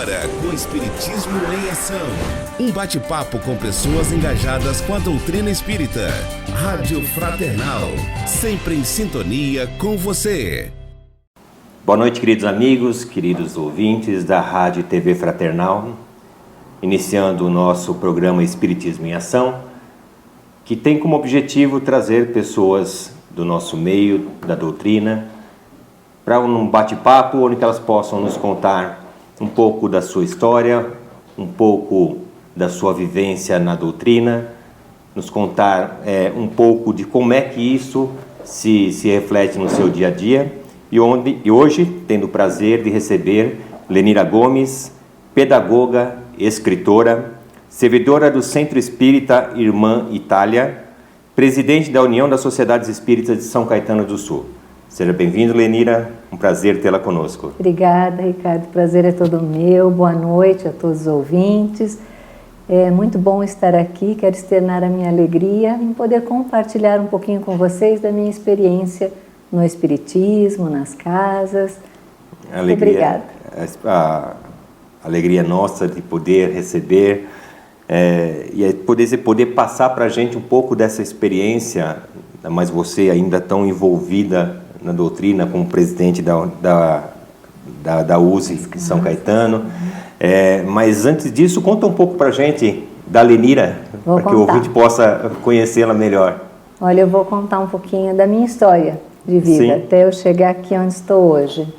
agora com Espiritismo em Ação. Um bate-papo com pessoas engajadas com a doutrina espírita. Rádio Fraternal, sempre em sintonia com você. Boa noite, queridos amigos, queridos ouvintes da Rádio e TV Fraternal. Iniciando o nosso programa Espiritismo em Ação, que tem como objetivo trazer pessoas do nosso meio, da doutrina, para um bate-papo onde elas possam nos contar um pouco da sua história, um pouco da sua vivência na doutrina, nos contar um pouco de como é que isso se reflete no seu dia a dia. E hoje, tendo o prazer de receber Lenira Gomes, pedagoga, escritora, servidora do Centro Espírita Irmã Itália, presidente da União das Sociedades Espíritas de São Caetano do Sul. Seja bem-vindo, Lenira, um prazer tê-la conosco. Obrigada, Ricardo, o prazer é todo meu. Boa noite a todos os ouvintes. É muito bom estar aqui, quero externar a minha alegria em poder compartilhar um pouquinho com vocês da minha experiência no Espiritismo, nas casas. Obrigada. A alegria nossa de poder receber e poder passar para a gente um pouco dessa experiência, mas você ainda tão envolvida na doutrina como presidente da USE de São Caetano. Mas antes disso, conta um pouco para a gente da Lenira, para que o ouvinte possa conhecê-la melhor. Olha, eu vou contar um pouquinho da minha história de vida, sim, até eu chegar aqui onde estou hoje.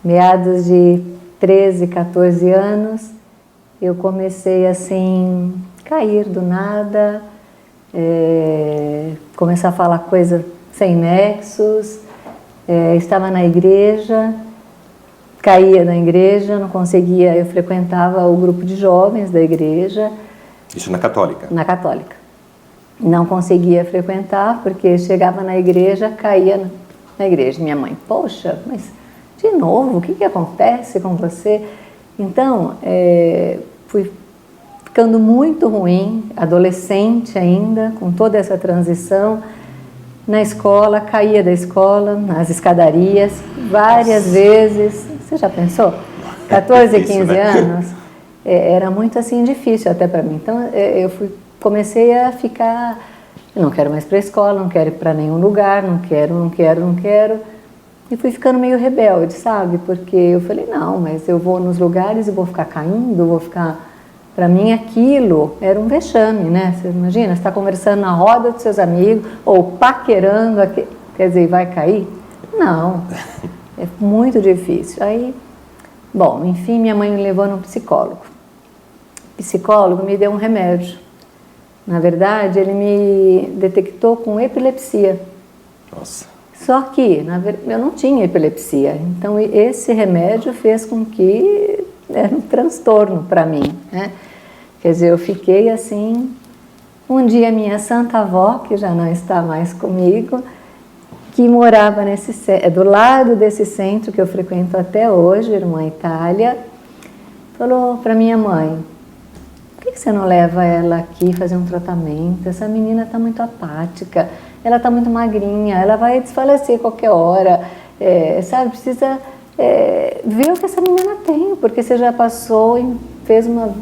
Meados de 13, 14 anos, eu comecei assim, cair do nada, começar a falar coisa sem nexos, estava na igreja, caía na igreja, não conseguia, eu frequentava o grupo de jovens da igreja. Isso na católica? Na católica. Não conseguia frequentar, porque chegava na igreja, caía na igreja. Minha mãe, poxa, mas de novo, o que acontece com você? Então, fui ficando muito ruim, adolescente ainda, com toda essa transição. Na escola, caía da escola, nas escadarias, várias vezes. Você já pensou? 14, 15 anos, era muito assim difícil até para mim. Então, eu comecei a ficar, eu não quero mais para a escola, não quero ir para nenhum lugar, não quero. E fui ficando meio rebelde, sabe? Porque eu falei, não, mas eu vou nos lugares e vou ficar caindo, vou ficar... Para mim aquilo era um vexame, né? Você imagina, você está conversando na roda dos seus amigos ou paquerando, quer dizer, vai cair? Não, é muito difícil. Aí, bom, enfim, minha mãe me levou num psicólogo. O psicólogo me deu um remédio. Na verdade, ele me detectou com epilepsia. Nossa. Só que, eu não tinha epilepsia. Então, esse remédio fez com que era um transtorno para mim, né? Quer dizer, eu fiquei assim... Um dia, minha santa avó, que já não está mais comigo, que morava do lado desse centro que eu frequento até hoje, Irmã Itália, falou para minha mãe, por que você não leva ela aqui fazer um tratamento? Essa menina está muito apática, ela está muito magrinha, ela vai desfalecer qualquer hora, sabe? Precisa ver o que essa menina tem, porque você já passou e fez uma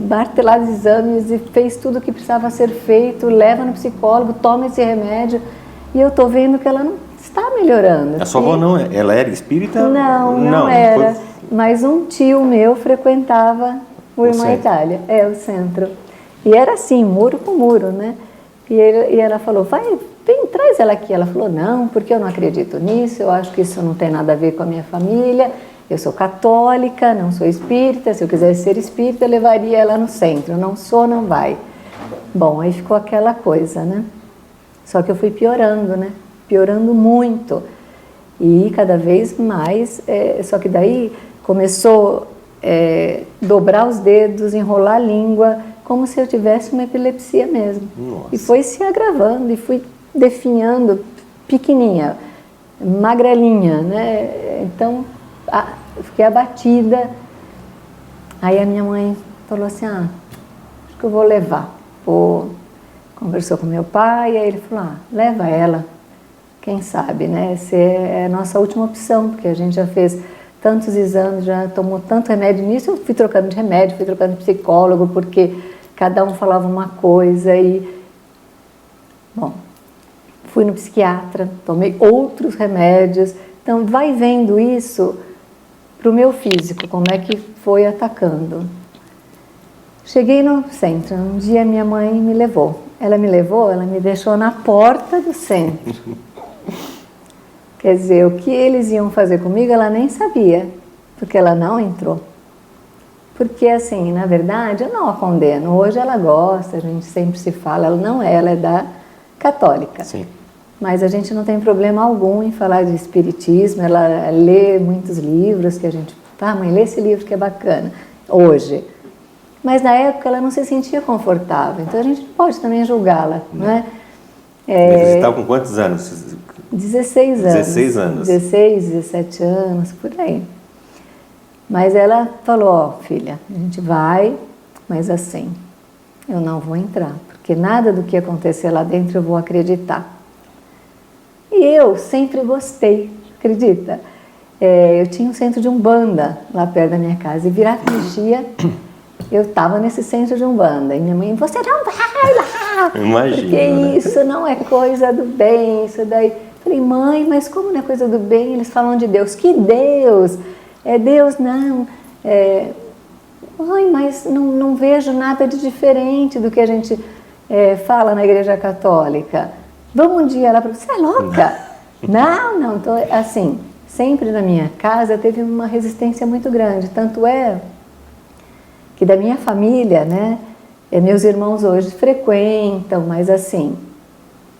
martelada de exames e fez tudo o que precisava ser feito, leva no psicólogo, toma esse remédio, e eu estou vendo que ela não está melhorando. A sua avó não, ela era espírita? Não era, mas um tio meu frequentava o Irmã Itália, o centro. E era assim, muro com muro, né? E ela falou, vem, traz ela aqui. Ela falou, não, porque eu não acredito nisso, eu acho que isso não tem nada a ver com a minha família, eu sou católica, não sou espírita, se eu quisesse ser espírita, eu levaria ela no centro, não sou, não vai. Bom, aí ficou aquela coisa, né? Só que eu fui piorando, né? Piorando muito. E cada vez mais, só que daí começou dobrar os dedos, enrolar a língua, como se eu tivesse uma epilepsia mesmo. Nossa. E foi se agravando, e fui definhando, pequenininha, magrelinha, né? Então, fiquei abatida. Aí a minha mãe falou assim, acho que eu vou levar. Conversou com meu pai, aí ele falou, leva ela. Quem sabe, né? Essa é a nossa última opção, porque a gente já fez tantos exames, já tomou tanto remédio nisso, eu fui trocando de remédio, fui trocando de psicólogo, porque cada um falava uma coisa e... Bom, fui no psiquiatra, tomei outros remédios, então vai vendo isso para o meu físico, como é que foi atacando. Cheguei no centro, um dia minha mãe me levou. Ela me deixou na porta do centro. Quer dizer, o que eles iam fazer comigo, ela nem sabia, porque ela não entrou. Porque, assim, na verdade, eu não a condeno. Hoje ela gosta, a gente sempre se fala, ela é da católica. Sim. Mas a gente não tem problema algum em falar de espiritismo, ela lê muitos livros que a gente... Tá, mãe, lê esse livro que é bacana, hoje. Mas na época ela não se sentia confortável, então a gente pode também julgá-la, não é? Você estava com quantos anos? 16 anos. 16 anos. 16, 17 anos, por aí. Mas ela falou, ó, filha, a gente vai, mas assim, eu não vou entrar, porque nada do que acontecer lá dentro eu vou acreditar. E eu sempre gostei, acredita? Eu tinha um centro de Umbanda lá perto da minha casa, e virava e mexia, eu estava nesse centro de Umbanda, e minha mãe, você não vai lá! Imagina, porque né? isso não é coisa do bem, isso daí... Falei, mãe, mas como não é coisa do bem? Eles falam de Deus. Que Deus? Deus não. Mãe, mas não vejo nada de diferente do que a gente fala na Igreja Católica. Vamos um dia lá para você é louca? Não. Então, assim, sempre na minha casa teve uma resistência muito grande. Tanto é que da minha família, né, meus irmãos hoje frequentam, mas assim,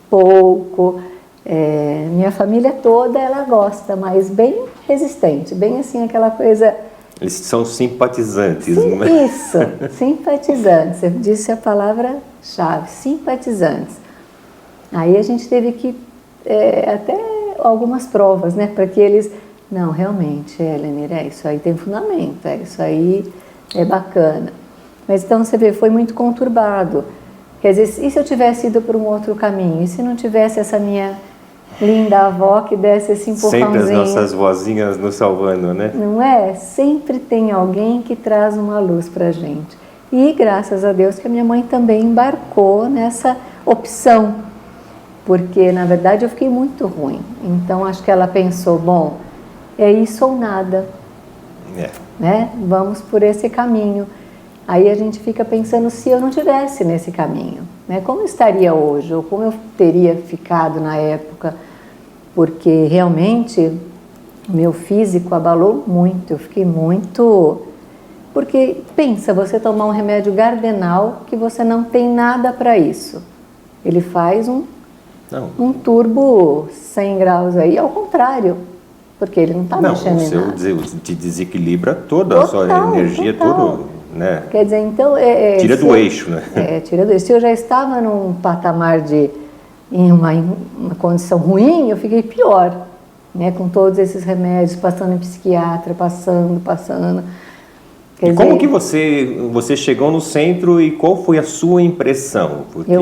pouco... minha família toda, ela gosta, mas bem resistente, bem assim, aquela coisa... Eles são simpatizantes. Sim, né? Isso, simpatizantes, você disse a palavra-chave, simpatizantes. Aí a gente teve que, até algumas provas, né, para que eles... Não, realmente, Lenir, isso aí tem fundamento, isso aí é bacana. Mas então, você vê, foi muito conturbado. Quer dizer, e se eu tivesse ido por um outro caminho? E se não tivesse essa minha linda avó que desse esse empurrãozinho? Sempre as nossas vozinhas nos salvando, né? Não é? Sempre tem alguém que traz uma luz pra gente. E graças a Deus que a minha mãe também embarcou nessa opção. Porque, na verdade, eu fiquei muito ruim. Então, acho que ela pensou, bom, é isso ou nada. Né? Vamos por esse caminho. Aí a gente fica pensando se eu não tivesse nesse caminho, né? Como eu estaria hoje, ou como eu teria ficado na época, porque realmente o meu físico abalou muito, eu fiquei muito... Porque, pensa, você tomar um remédio Gardenal que você não tem nada para isso. Ele faz um turbo 100 graus aí, ao contrário, porque ele não está mexendo em nada. Te desequilibra toda a sua energia, todo... Né? Quer dizer, então... tira do eixo, né? Tira do eixo. Se eu já estava num patamar em uma condição ruim, eu fiquei pior, né? Com todos esses remédios, passando em psiquiatra, passando. Quer dizer, como que você chegou no centro e qual foi a sua impressão? Porque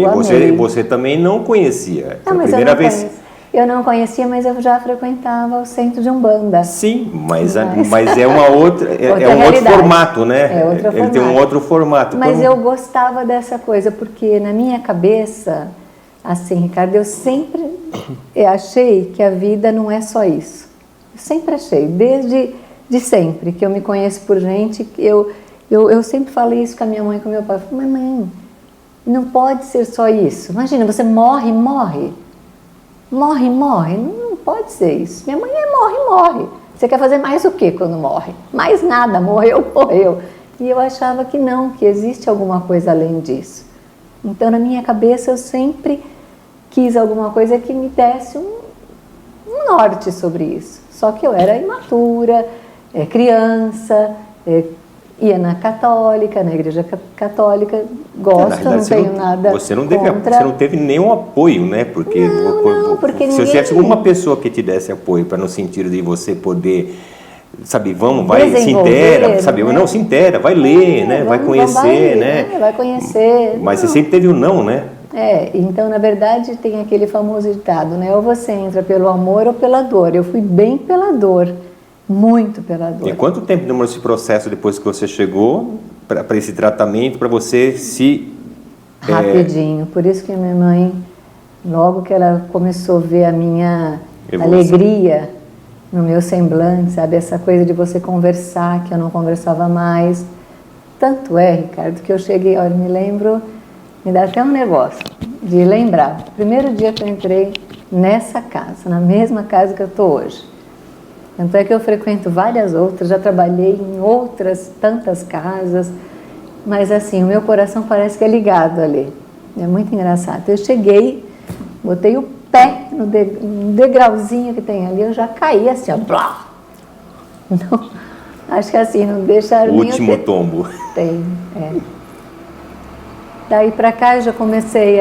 você também não conhecia. Não, mas primeira vez... Eu não conhecia, mas eu já frequentava o centro de Umbanda. Sim, mas é uma outra, um outro formato, né? É outro formato. Ele tem um outro formato. Mas eu gostava dessa coisa, porque na minha cabeça, assim, Ricardo, eu sempre achei que a vida não é só isso. Eu sempre achei, desde sempre, que eu me conheço por gente, eu sempre falei isso com a minha mãe e com o meu pai. Eu falei, mãe, não pode ser só isso. Imagina, você morre. Não pode ser isso. Minha mãe morre. Você quer fazer mais o que quando morre? Mais nada, morreu. E eu achava que não, que existe alguma coisa além disso. Então, na minha cabeça, eu sempre quis alguma coisa que me desse um norte sobre isso. Só que eu era imatura, criança, ia na católica, na igreja católica, gosto, não tenho nada contra. Você não teve nenhum apoio, né? Porque, porque se você tivesse uma pessoa que te desse apoio, para no sentido de você poder, sabe, se inteira, sabe, né? Não, se inteira, vai ler, né? Vai conhecer, né? Vai conhecer. Mas você sempre teve o não, né? Então, na verdade, tem aquele famoso ditado, né? Ou você entra pelo amor ou pela dor. Eu fui bem pela dor. muito pela dor. E quanto tempo demorou esse processo depois que você chegou para esse tratamento, para você se... Rapidinho, por isso que minha mãe, logo que ela começou a ver a minha evolução. Alegria no meu semblante, sabe, essa coisa de você conversar, que eu não conversava mais. Tanto é, Ricardo, que eu cheguei, olha, me lembro, me dá até um negócio de lembrar. Primeiro dia que eu entrei nessa casa, na mesma casa que eu estou hoje. Tanto é que eu frequento várias outras, já trabalhei em outras tantas casas, mas assim, o meu coração parece que é ligado ali. É muito engraçado. Eu cheguei, botei o pé no degrauzinho que tem ali, eu já caí assim, ó. Não, acho que assim, não deixaram nem último tombo. Tem, Daí pra cá eu já comecei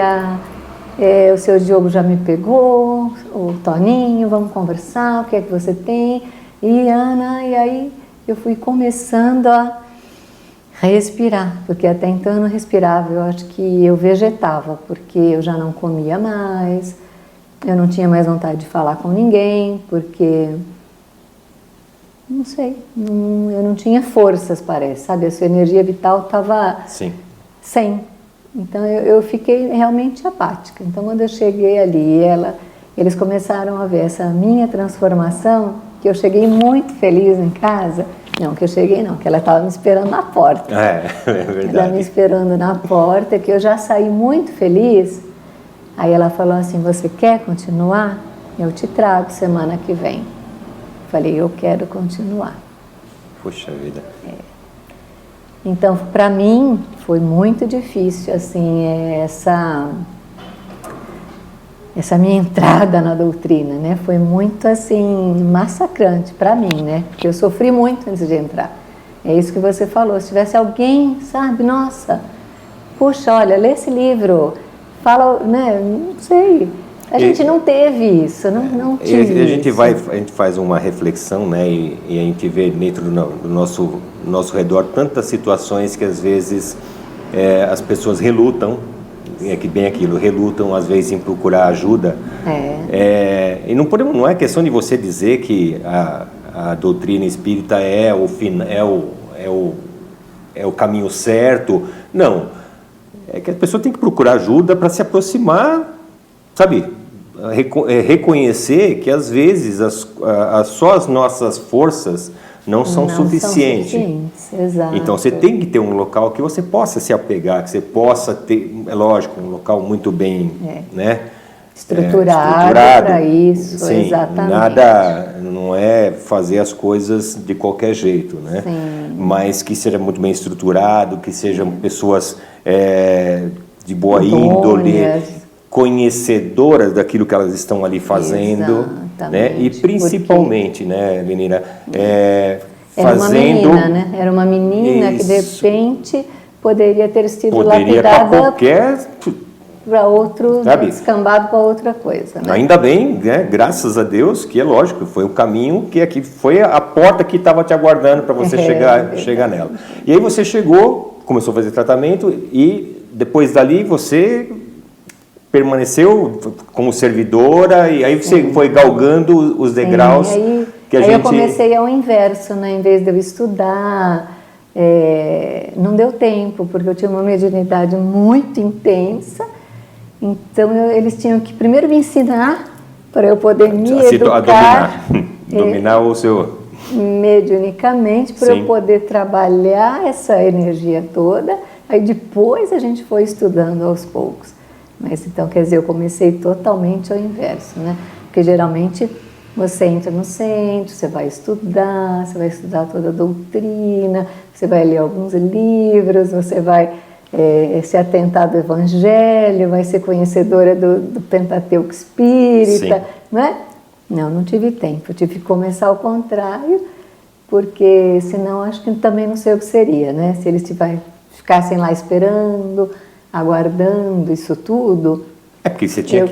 o seu Diogo já me pegou, o Toninho, vamos conversar, o que é que você tem? E Ana, e aí eu fui começando a respirar, porque até então eu não respirava, eu acho que eu vegetava, porque eu já não comia mais, eu não tinha mais vontade de falar com ninguém, porque, não sei, eu não tinha forças, parece, sabe? A sua energia vital estava sem. Então eu fiquei realmente apática. Então quando eu cheguei ali, eles começaram a ver essa minha transformação, que eu cheguei muito feliz em casa. Não, que eu cheguei não, que ela estava me esperando na porta. É verdade. Ela me esperando na porta, que eu já saí muito feliz. Aí ela falou assim, você quer continuar? Eu te trago semana que vem. Falei, eu quero continuar. Puxa vida. Então, para mim, foi muito difícil, assim, essa minha entrada na doutrina, né? Foi muito, assim, massacrante para mim, né? Porque eu sofri muito antes de entrar. É isso que você falou. Se tivesse alguém, sabe, nossa, puxa, olha, lê esse livro, fala, né? Não sei. A gente não teve isso, não tive a gente faz uma reflexão, né? E a gente vê dentro do nosso redor tantas situações que às vezes as pessoas relutam, relutam às vezes em procurar ajuda. E não é questão de você dizer que a doutrina espírita é o caminho certo. Não, é que a pessoa tem que procurar ajuda para se aproximar, sabe? Reconhecer que às vezes só as nossas forças não são suficientes. Exato. Então você tem que ter um local que você possa se apegar, que você possa ter, é lógico, um local muito bem, né? Estruturado para isso. Sim, exatamente. Nada, não é fazer as coisas de qualquer jeito, né? Sim. Mas que seja muito bem estruturado, que sejam pessoas de boa índole, conhecedoras daquilo que elas estão ali fazendo, né? E principalmente, né, menina, era uma menina, né? Era uma menina que de repente poderia ter sido lapidada para outro, descambado para outra coisa, né? Ainda bem, né? Graças a Deus, que é lógico, foi o caminho que aqui foi a porta que estava te aguardando para você chegar nela. E aí você chegou, começou a fazer tratamento e depois dali você permaneceu como servidora e aí você foi galgando os degraus que a gente... eu comecei ao inverso, né? Em vez de eu estudar, não deu tempo, porque eu tinha uma mediunidade muito intensa, então eles tinham que primeiro me ensinar para eu poder me educar, dominar o seu... mediunicamente, para eu poder trabalhar essa energia toda, aí depois a gente foi estudando aos poucos. Mas então, quer dizer, eu comecei totalmente ao inverso, né? Porque geralmente você entra no centro, você vai estudar toda a doutrina, você vai ler alguns livros, você vai se atentar do Evangelho, vai ser conhecedora do Pentateuco Espírita, não é? Não tive tempo, eu tive que começar ao contrário, porque senão acho que também não sei o que seria, né? Se eles ficassem lá esperando, aguardando isso tudo. Porque você tinha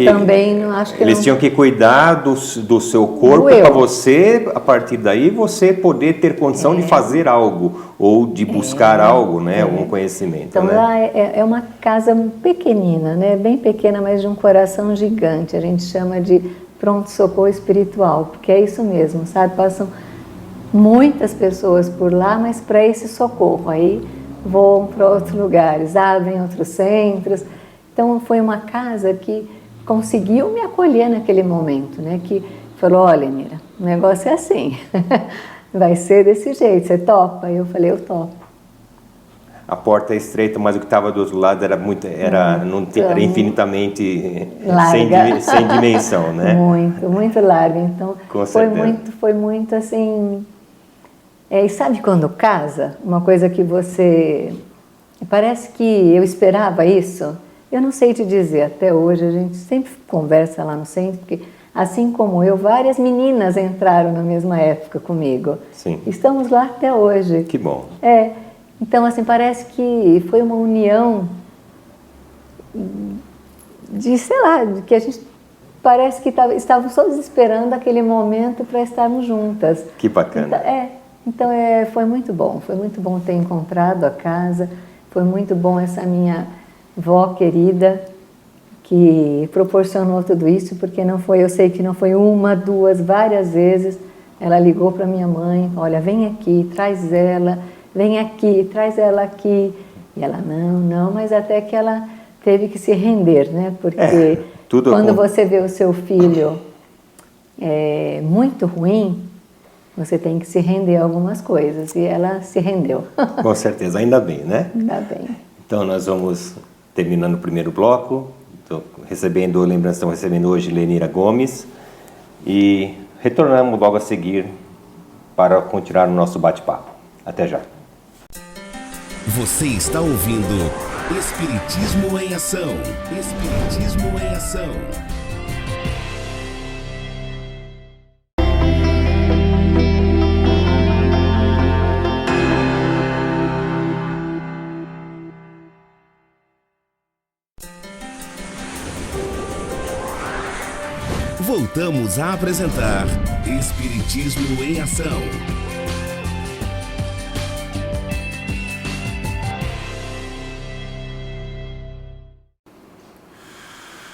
eles tinham que cuidar do seu corpo para você, a partir daí, você poder ter condição de fazer algo ou de buscar algo, né? Algum conhecimento. Então, né? lá é uma casa pequenina, né? Bem pequena, mas de um coração gigante. A gente chama de pronto-socorro espiritual, porque é isso mesmo, sabe? Passam muitas pessoas por lá, mas para esse socorro. Aí voam para outros lugares, abrem outros centros. Então foi uma casa que conseguiu me acolher naquele momento, né? Que falou, olha, Mira, o negócio é assim, vai ser desse jeito, você topa? Aí eu falei, eu topo. A porta é estreita, mas o que estava do outro lado era era infinitamente sem dimensão, né? Muito larga. Então Com foi muito assim. E sabe quando casa? Uma coisa que você parece que eu esperava isso. Eu não sei te dizer. Até hoje a gente sempre conversa lá no centro, porque assim como eu, várias meninas entraram na mesma época comigo. Sim. Estamos lá até hoje. Que bom. Então, assim, parece que foi uma união de, sei lá, de que a gente parece que estávamos todos esperando aquele momento para estarmos juntas. Que bacana. Então foi muito bom ter encontrado a casa, foi muito bom essa minha vó querida que proporcionou tudo isso, porque não foi, eu sei que não foi uma, duas, várias vezes, ela ligou para minha mãe, olha, vem aqui, traz ela, vem aqui, traz ela aqui. E ela, não, mas até que ela teve que se render, né? Porque quando você vê o seu filho muito ruim, você tem que se render a algumas coisas. E ela se rendeu. Com certeza, ainda bem, né? Ainda bem. Então nós vamos terminando o primeiro bloco. Estamos recebendo hoje Lenira Gomes. E retornamos logo a seguir para continuar o nosso bate-papo. Até já. Você está ouvindo Espiritismo em Ação. Espiritismo em Ação. Voltamos a apresentar Espiritismo em Ação.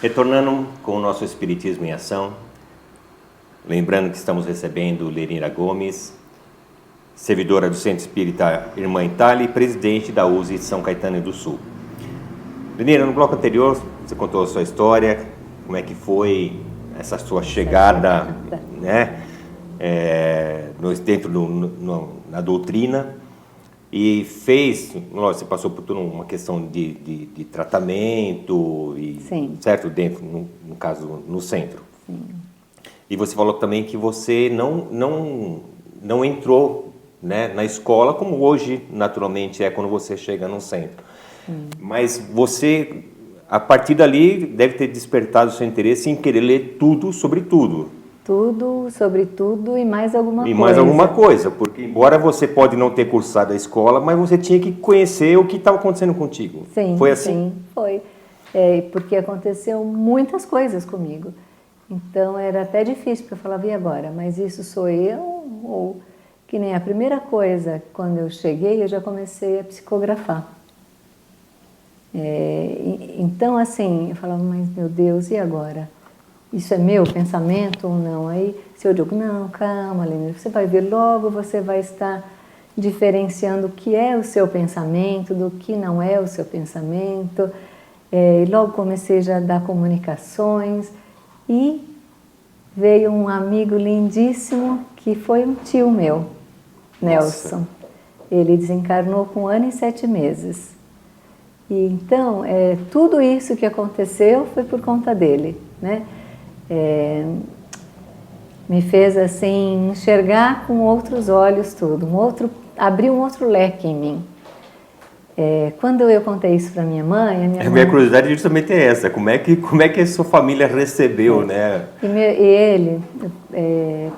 Retornando com o nosso Espiritismo em Ação, lembrando que estamos recebendo Lenira Gomes, servidora do Centro Espírita Irmã Itália e presidente da USE de São Caetano do Sul. Lenira, no bloco anterior você contou a sua história, como é que foi essa sua chegada, né, na doutrina, e você passou por toda uma questão de tratamento, certo? Dentro, no caso, no centro. Sim. E você falou também que você não entrou, né, na escola, como hoje, naturalmente, é quando você chega no centro. Mas você, a partir dali, deve ter despertado o seu interesse em querer ler tudo sobre tudo. Tudo, sobre tudo e mais alguma coisa. E mais alguma coisa, porque embora você pode não ter cursado a escola, mas você tinha que conhecer o que estava acontecendo contigo. Sim, foi assim? Sim, foi. Porque aconteceu muitas coisas comigo. Então era até difícil, porque eu falava, e agora? Mas isso sou eu? Ou que nem a primeira coisa, quando eu cheguei, eu já comecei a psicografar. Então, assim, eu falava, mas meu Deus, e agora? Isso é meu pensamento ou não? Aí, se eu digo, não, calma, Lenira, você vai ver logo, você vai estar diferenciando o que é o seu pensamento do que não é o seu pensamento. E logo comecei já a dar comunicações e veio um amigo lindíssimo que foi um tio meu, Nelson. Nossa. Ele desencarnou com 1 ano e 7 meses. E então, tudo isso que aconteceu foi por conta dele, né? Me fez assim enxergar com outros olhos tudo, abriu um outro leque em mim. Quando eu contei isso para minha mãe, a minha curiosidade justamente é essa, como é que a sua família recebeu, né? E ele,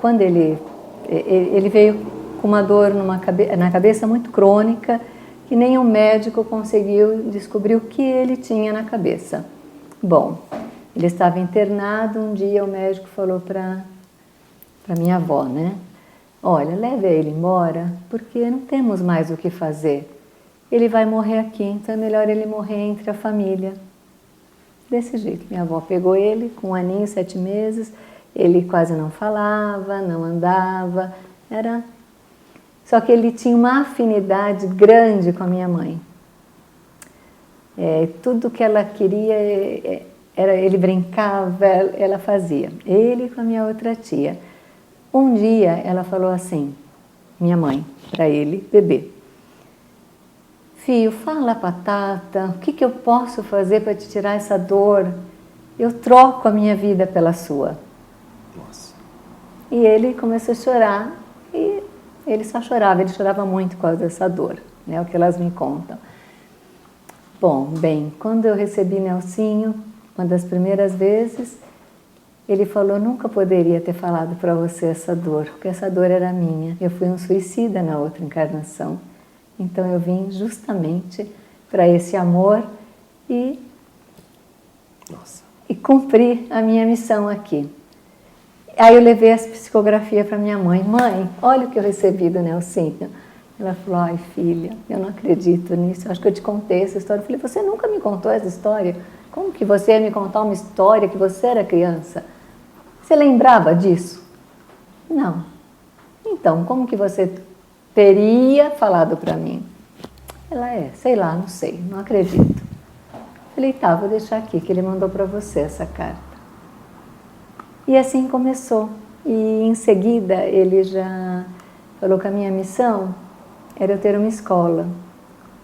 quando ele veio com uma dor na cabeça muito crônica, que nenhum médico conseguiu descobrir o que ele tinha na cabeça. Bom, ele estava internado, um dia o médico falou para minha avó, né? Olha, leve ele embora, porque não temos mais o que fazer. Ele vai morrer aqui, então é melhor ele morrer entre a família. Desse jeito, minha avó pegou ele com 1 aninho e 7 meses, ele quase não falava, não andava, era Só que ele tinha uma afinidade grande com a minha mãe. Tudo que ela queria, ele brincava, ela fazia. Ele com a minha outra tia. Um dia ela falou assim, minha mãe, para ele, bebê. Filho, fala pra Tata, o que eu posso fazer para te tirar essa dor? Eu troco a minha vida pela sua. Nossa. E ele começou a chorar, e ele só chorava, ele chorava muito por causa dessa dor, né, o que elas me contam. Bom, quando eu recebi Nelsinho, uma das primeiras vezes, ele falou, nunca poderia ter falado para você essa dor, porque essa dor era minha. Eu fui um suicida na outra encarnação. Então eu vim justamente para esse amor e cumprir a minha missão aqui. Aí eu levei essa psicografia para minha mãe. Mãe, olha o que eu recebi do Nelsinho. Ela falou, ai filha, eu não acredito nisso, eu acho que eu te contei essa história. Eu falei, você nunca me contou essa história? Como que você ia me contar uma história que você era criança? Você lembrava disso? Não. Então, como que você teria falado para mim? Ela sei lá, não sei, não acredito. Falei, tá, vou deixar aqui, que ele mandou para você essa carta. E assim começou. E em seguida ele já falou que a minha missão era eu ter uma escola.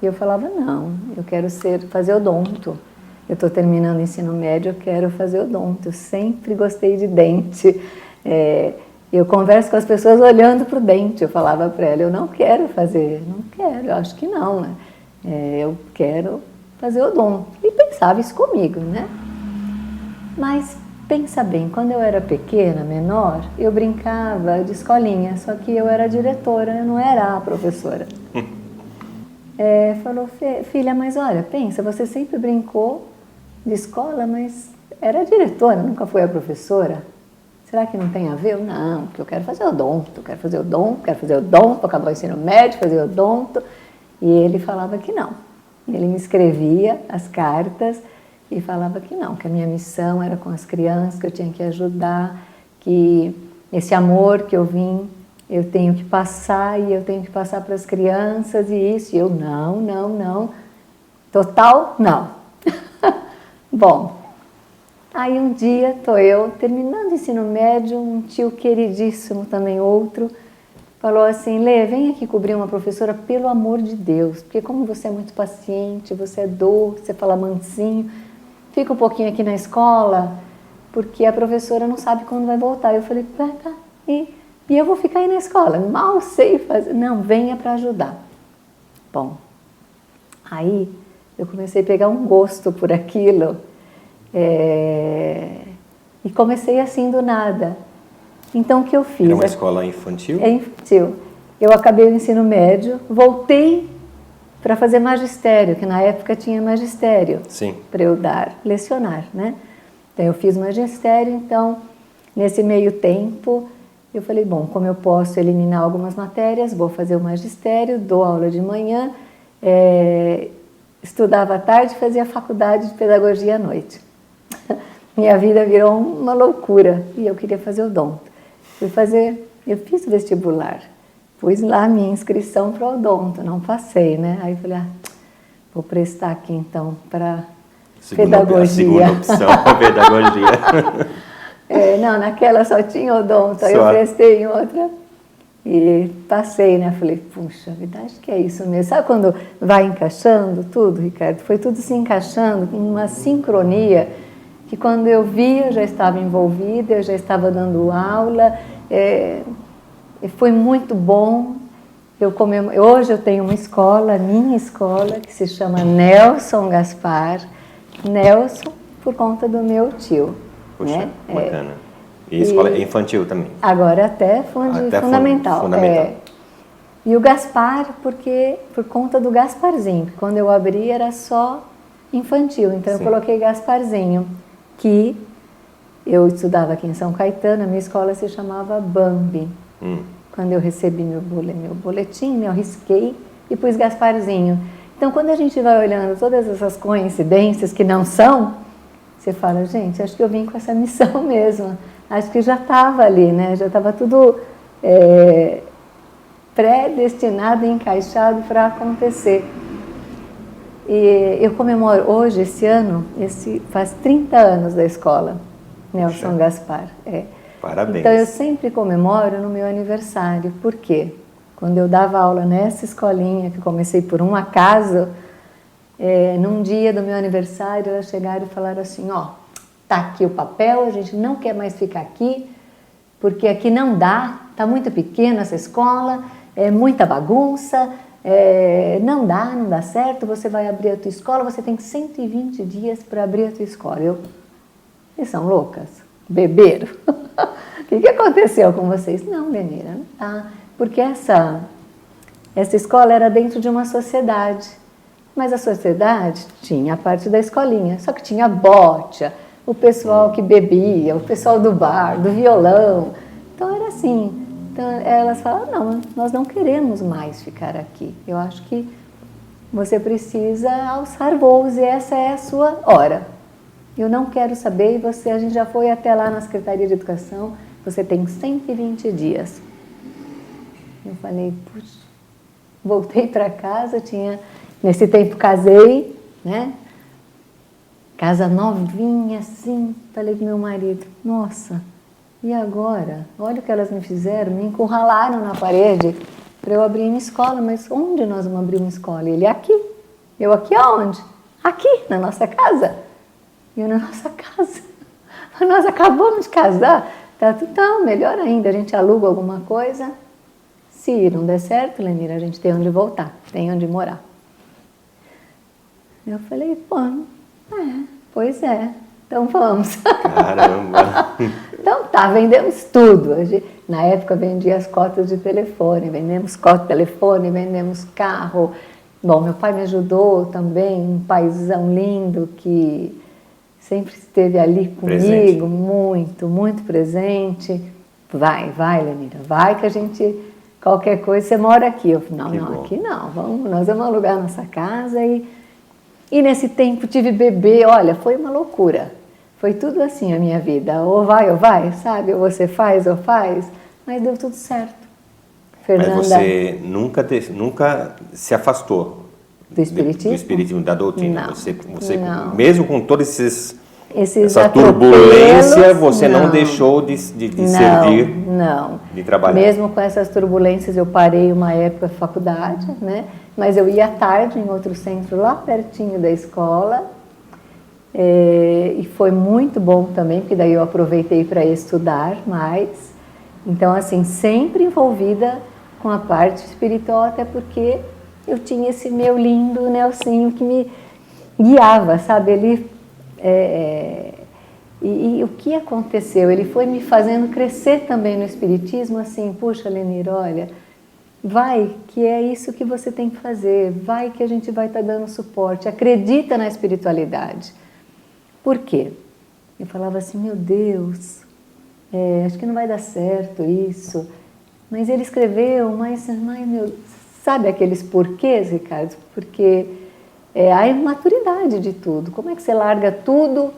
E eu falava, não, eu quero fazer odonto. Eu estou terminando o ensino médio, eu quero fazer odonto. Eu sempre gostei de dente. Eu converso com as pessoas olhando para o dente. Eu falava para ela, eu não quero fazer, não quero, eu acho que não, né? Eu quero fazer odonto. E pensava isso comigo, né? Mas pensa bem, quando eu era pequena, menor, eu brincava de escolinha, só que eu era diretora, eu não era a professora. Falou, filha, mas olha, pensa, você sempre brincou de escola, mas era diretora, nunca foi a professora. Será que não tem a ver? Eu, não, porque eu quero fazer odonto, quero fazer odonto, acabar o ensino médio, fazer odonto. E ele falava que não. Ele me escrevia as cartas e falava que não, que a minha missão era com as crianças, que eu tinha que ajudar, que esse amor que eu vim, eu tenho que passar e eu tenho que passar para as crianças e isso. E eu, não. Total, não. Bom, aí um dia estou eu terminando o ensino médio, um tio queridíssimo também, outro, falou assim, Lê, vem aqui cobrir uma professora, pelo amor de Deus, porque como você é muito paciente, você é doce, você fala mansinho, fica um pouquinho aqui na escola, porque a professora não sabe quando vai voltar. Eu falei, tá, e eu vou ficar aí na escola, mal sei fazer. Não, venha para ajudar. Bom, aí eu comecei a pegar um gosto por aquilo e comecei assim do nada. Então o que eu fiz? Era uma escola infantil? É infantil. Eu acabei o ensino médio, voltei para fazer magistério, que na época tinha magistério para eu lecionar, né? Então eu fiz magistério, então nesse meio tempo eu falei, bom, como eu posso eliminar algumas matérias, vou fazer o magistério, dou aula de manhã, estudava à tarde, fazia faculdade de pedagogia à noite. Minha vida virou uma loucura e eu queria fazer odonto. Eu fiz vestibular, pus lá a minha inscrição para o odonto, não passei, né? Aí eu falei, vou prestar aqui então para pedagogia. A segunda opção, a pedagogia. Não, naquela só tinha odonto, aí eu prestei em outra e passei, né? Falei, puxa vida, acho que é isso mesmo. Sabe quando vai encaixando tudo, Ricardo? Foi tudo se encaixando com uma sincronia que quando eu vi, eu já estava envolvida, eu já estava dando aula, foi muito bom. Hoje eu tenho uma escola, minha escola, que se chama Nelson Gaspar, Nelson por conta do meu tio. Puxa, né? Bacana. E escola infantil também? Agora até fundamental. E o Gaspar, por conta do Gasparzinho, que quando eu abri era só infantil, então eu coloquei Gasparzinho, que eu estudava aqui em São Caetano, a minha escola se chamava Bambi. Quando eu recebi meu boletim, eu risquei e pus Gasparzinho. Então, quando a gente vai olhando todas essas coincidências que não são, você fala, gente, acho que eu vim com essa missão mesmo. Acho que já estava ali, né? Já estava tudo predestinado e encaixado para acontecer. E eu comemoro hoje, esse ano, faz 30 anos da escola, Nelson Gaspar. Parabéns. Então eu sempre comemoro no meu aniversário. Por quê? Quando eu dava aula nessa escolinha, que comecei por um acaso, num dia do meu aniversário, elas chegaram e falaram assim, tá aqui o papel, a gente não quer mais ficar aqui, porque aqui não dá, tá muito pequena essa escola, é muita bagunça, não dá certo, você vai abrir a tua escola, você tem 120 dias para abrir a tua escola. Vocês são loucas? Beberam? O que aconteceu com vocês? Não, Lenira, não tá. Porque essa escola era dentro de uma sociedade, mas a sociedade tinha a parte da escolinha, só que tinha bocha, o pessoal que bebia, o pessoal do bar, do violão, então era assim. Então elas falaram, não, nós não queremos mais ficar aqui, eu acho que você precisa alçar voos e essa é a sua hora. Eu não quero saber, a gente já foi até lá na Secretaria de Educação, você tem 120 dias. Eu falei, puxa, voltei para casa, nesse tempo casei, né? Casa novinha, assim, falei pro meu marido, nossa, e agora? Olha o que elas me fizeram, me encurralaram na parede para eu abrir uma escola, mas onde nós vamos abrir uma escola? Ele, aqui. Eu, aqui aonde? Aqui, na nossa casa. E eu, na nossa casa. Nós acabamos de casar, então, melhor ainda, a gente aluga alguma coisa. Se não der certo, Lenira, a gente tem onde voltar, tem onde morar. Eu falei, pois é, então vamos. Caramba! Então tá, vendemos tudo. Na época vendia as cotas de telefone, vendemos cota de telefone, vendemos carro. Bom, meu pai me ajudou também, um paizão lindo que sempre esteve ali comigo, presente. muito presente. Vai, Lenira, vai que a gente... Qualquer coisa, você mora aqui. Eu falei, não, aqui não, nós vamos alugar nossa casa. E nesse tempo tive bebê, olha, foi uma loucura. Foi tudo assim a minha vida, ou vai, sabe? Ou você faz, ou faz, mas deu tudo certo. Fernanda, mas você nunca se afastou do espiritismo? Do espiritismo, da doutrina? Não, você não. Mesmo com todos essa turbulência, você não deixou de servir, de trabalhar? Mesmo com essas turbulências, eu parei uma época de faculdade, né? Mas eu ia à tarde em outro centro, lá pertinho da escola, e foi muito bom também, porque daí eu aproveitei para estudar mais. Então, assim, sempre envolvida com a parte espiritual, até porque eu tinha esse meu lindo Nelsinho que me guiava, sabe? Ele... E o que aconteceu? Ele foi me fazendo crescer também no espiritismo, assim, puxa, Lenira, olha, vai que é isso que você tem que fazer, vai que a gente vai estar dando suporte, acredita na espiritualidade. Por quê? Eu falava assim, meu Deus, acho que não vai dar certo isso, mas ele escreveu, mas sabe aqueles porquês, Ricardo? Porque... a imaturidade de tudo. Como é que você larga tudo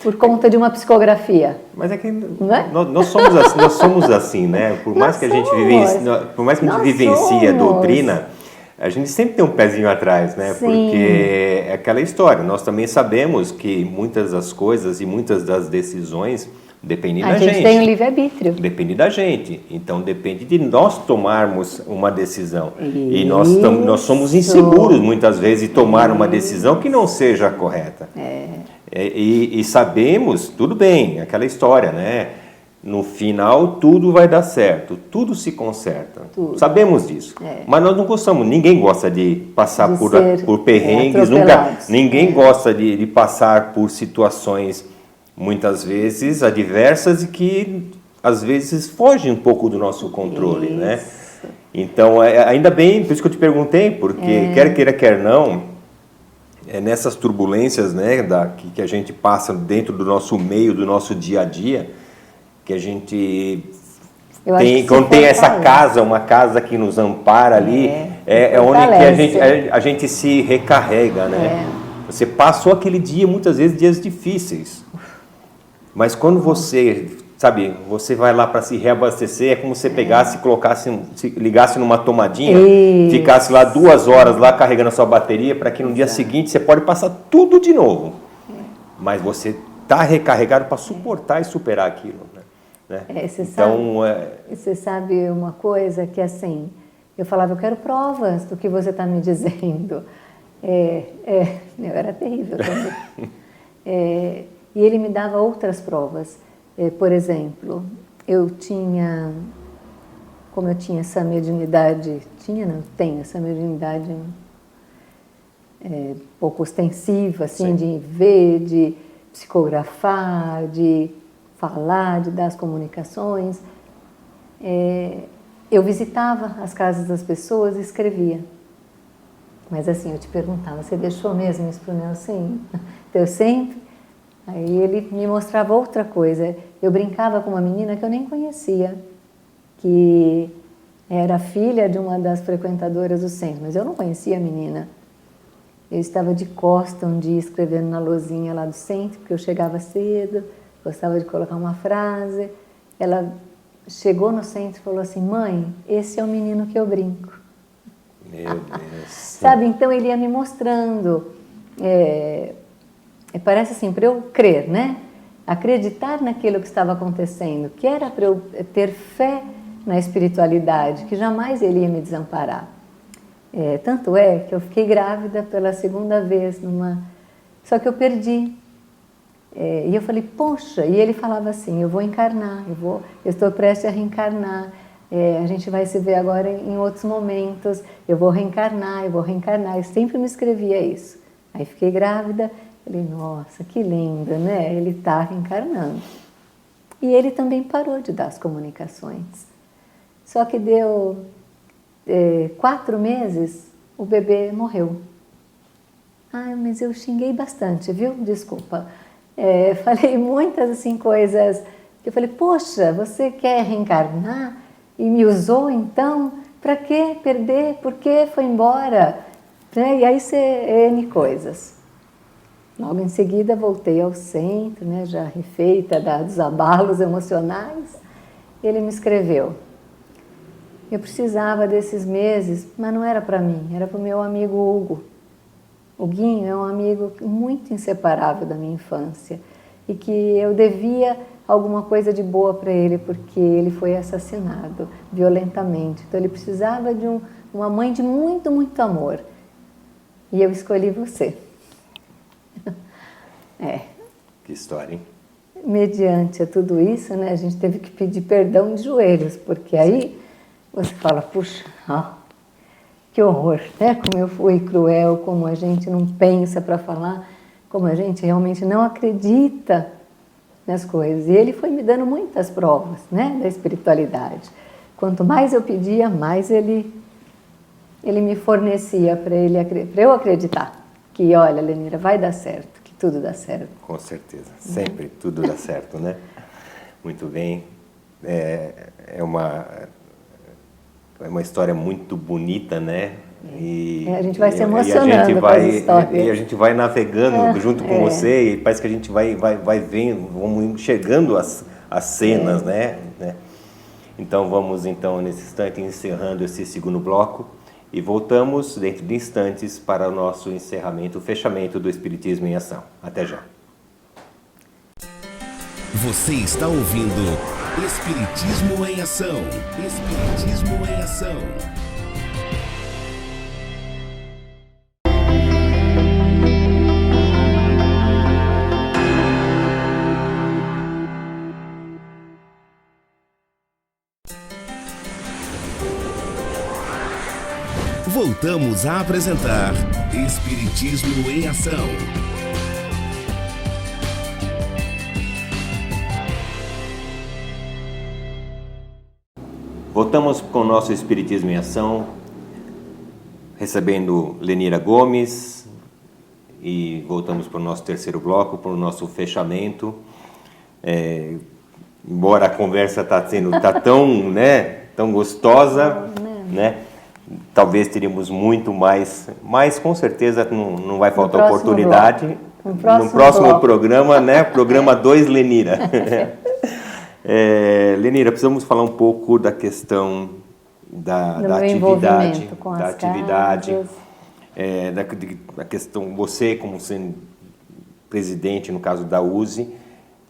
por conta de uma psicografia? Mas é que nós somos assim, né? Por mais que a gente vivencie a doutrina, a gente sempre tem um pezinho atrás, né? Sim. Porque é aquela história. Nós também sabemos que muitas das coisas e muitas das decisões dependem da gente. A gente tem o livre-arbítrio. Depende da gente. Então, depende de nós tomarmos uma decisão. E nós somos inseguros, muitas vezes, de tomar uma decisão que não seja a correta. E sabemos, tudo bem, aquela história, né? No final, tudo vai dar certo. Tudo se conserta. Tudo. Sabemos disso. Mas nós não gostamos. Ninguém gosta de passar por perrengues. Ninguém gosta de passar por situações... muitas vezes adversas e que às vezes fogem um pouco do nosso controle, né? Então, ainda bem, por isso que eu te perguntei, porque quer queira, quer não, nessas turbulências, né, que a gente passa dentro do nosso meio, do nosso dia a dia, que a gente quando tem essa casa, uma casa que nos ampara ali, é onde que a gente se recarrega, né? Você passou aquele dia, muitas vezes, dias difíceis. Mas quando você sabe, você vai lá para se reabastecer, é como se você pegasse, ligasse numa tomadinha, ficasse lá 2 horas lá carregando a sua bateria, para que no dia seguinte você pode passar tudo de novo. Mas você está recarregado para suportar e superar aquilo, né? Você sabe uma coisa que assim, eu falava, eu quero provas do que você está me dizendo. Eu era terrível também. E ele me dava outras provas. Por exemplo, como eu tinha essa mediunidade, tenho essa mediunidade pouco ostensiva, assim, sim, de ver, de psicografar, de falar, de dar as comunicações. Eu visitava as casas das pessoas e escrevia. Mas assim, eu te perguntava, você deixou mesmo isso para o Nelson? Então, eu sempre... Aí ele me mostrava outra coisa. Eu brincava com uma menina que eu nem conhecia, que era filha de uma das frequentadoras do centro, mas eu não conhecia a menina. Eu estava de costa um dia escrevendo na lousinha lá do centro, porque eu chegava cedo, gostava de colocar uma frase. Ela chegou no centro e falou assim, mãe, esse é o menino que eu brinco. Meu Deus. Sabe, então ele ia me mostrando... parece assim, para eu crer, né? Acreditar naquilo que estava acontecendo, que era para eu ter fé na espiritualidade, que jamais ele ia me desamparar. Tanto é que eu fiquei grávida pela 2ª vez, só que eu perdi. E eu falei, poxa, e ele falava assim, eu vou encarnar, eu estou prestes a reencarnar, a gente vai se ver agora em outros momentos, eu vou reencarnar, eu sempre me escrevia isso. Aí fiquei grávida, falei, nossa, que lindo, né? Ele está reencarnando. E ele também parou de dar as comunicações. Só que deu 4 meses, o bebê morreu. Ai, mas eu xinguei bastante, viu? Desculpa. Falei muitas assim coisas que eu falei, poxa, você quer reencarnar e me usou então? Para que perder? Por que foi embora? E aí N coisas. Logo em seguida voltei ao centro, né, já refeita dos abalos emocionais. Ele me escreveu. Eu precisava desses meses, mas não era para mim, era para o meu amigo Hugo. O Guinho é um amigo muito inseparável da minha infância e que eu devia alguma coisa de boa para ele porque ele foi assassinado violentamente. Então ele precisava de uma mãe de muito, muito amor. E eu escolhi você. Que história, hein? Mediante a tudo isso, né, a gente teve que pedir perdão de joelhos, porque aí você fala, puxa, que horror, né? Como eu fui cruel, como a gente não pensa para falar, como a gente realmente não acredita nas coisas. E ele foi me dando muitas provas, né, da espiritualidade. Quanto mais eu pedia, mais ele me fornecia para eu acreditar que, olha, Lenira, vai dar certo. Tudo dá certo. Com certeza, sempre tudo dá certo, né? Muito bem. É uma história muito bonita, né? A gente vai se emocionando com as histórias. E a gente vai navegando junto com você e parece que a gente vai vendo, vamos enxergando as cenas, né? Então vamos, nesse instante, encerrando esse 2º bloco. E voltamos dentro de instantes para o nosso encerramento, o fechamento do Espiritismo em Ação. Até já. Você está ouvindo Espiritismo em Ação. Espiritismo em Ação. Voltamos a apresentar Espiritismo em Ação. Voltamos com o nosso Espiritismo em Ação, recebendo Lenira Gomes, e voltamos para o nosso 3º bloco, para o nosso fechamento. Embora a conversa está tão gostosa, né? Talvez teríamos muito mais, mas com certeza não vai faltar oportunidade. No próximo programa, né? Programa 2 Lenira. Lenira, precisamos falar um pouco da questão da atividade, com as casas. Da questão, você como sendo presidente, no caso da USE,